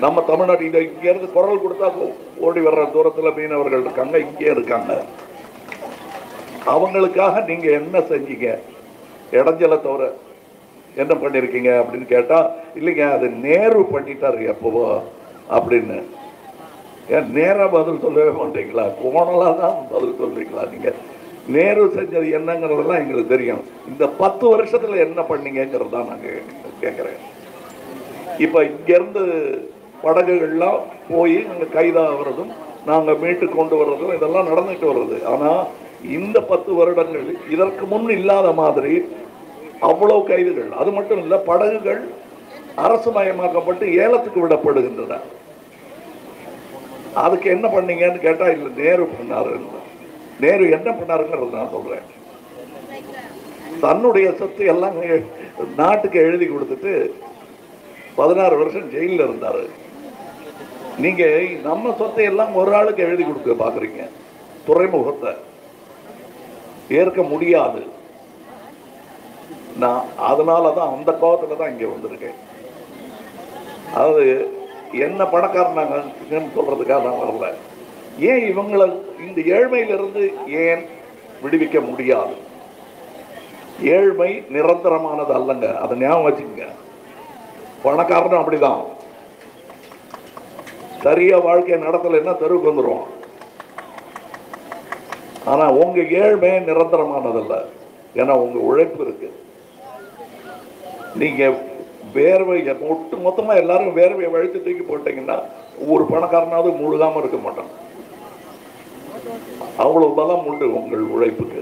நம்ம தமிழ்நாடு இங்க இருந்து குரல் கொடுத்தா ஓடி வர்ற தூரத்துல மீனவர்கள் இருக்காங்க, இங்கே இருக்காங்க. அவங்களுக்காக நீங்க என்ன செஞ்சீங்க? இடைஞ்சலை தவிர என்ன பண்ணிருக்கீங்க அப்படின்னு கேட்டா, இல்லைங்க அது நேரு பண்ணிட்டாரு எப்பவோ அப்படின்னு. ஏன் நேரா பதில் சொல்லவே மாட்டீங்களா? கோணலா தான் பதில் சொல்றீங்களா? நீங்க நேரு செஞ்சது என்னங்கிறதெல்லாம் எங்களுக்கு தெரியும். இந்த 10 வருஷத்துல என்ன பண்ணீங்கிறது தான் நாங்க கேட்கிறேன். இப்ப இங்க இருந்து படகுகள்லாம் போய் அங்க கைதாகிறதும் நாங்க மீட்டு கொண்டு வர்றதும் இதெல்லாம் நடந்துட்டு வருது. ஆனா இந்த 10 வருடங்கள் இதற்கு முன் இல்லாத மாதிரி அவ்வளவு கைதுகள். அது மட்டும் இல்ல, படகுகள் அரசு மயமாக்கப்பட்டு ஏலத்துக்கு விடப்படுகின்றன. அதுக்கு என்ன பண்ணீங்கன்னு கேட்டா, இல்ல நேரு பண்ணாரு. நேரு என்ன பண்ணாருங்கிறது நான் சொல்றேன். தன்னுடைய சொத்து எல்லாம் நாட்டுக்கு எழுதி கொடுத்துட்டு 16 வருஷம் ஜெயில இருந்தாரு. நீங்க நம்ம சொத்தை எல்லாம் ஒரு ஆளுக்கு எழுதி கொடுக்க பாக்குறீங்க. துறைமுகத்தை ஏற்க முடியாது. நான் அதனாலதான் அந்த கோபத்துல தான் இங்க வந்திருக்கேன். அதாவது என்ன பணக்காரனாங்க சொல்றதுக்காக நான் வரல. ஏன் இவங்களை இந்த ஏழ்மையிலிருந்து ஏன் விடுவிக்க முடியாது? ஏழ்மை நிரந்தரமானது அல்லங்க, அதை ஞாபகம் வச்சுக்கங்க. பணக்காரனும் அப்படிதான். சரியா வாழ்க்கை நடத்தலைன்னா தெருவுக்கு வந்துடும். ஆனா உங்க ஏழ்மை நிரந்தரமானதல்ல. ஏன்னா உங்க உழைப்பு இருக்கு. நீங்க வேர்வை ஒட்டு மொத்தமா எல்லாரும் வேர்வையை வழித்து தூக்கி போட்டீங்கன்னா ஒரு பணக்காரனாவது முழுகாம இருக்க மாட்டான். அவ்வளவு பலம் உண்டு உங்கள் உழைப்புக்கு.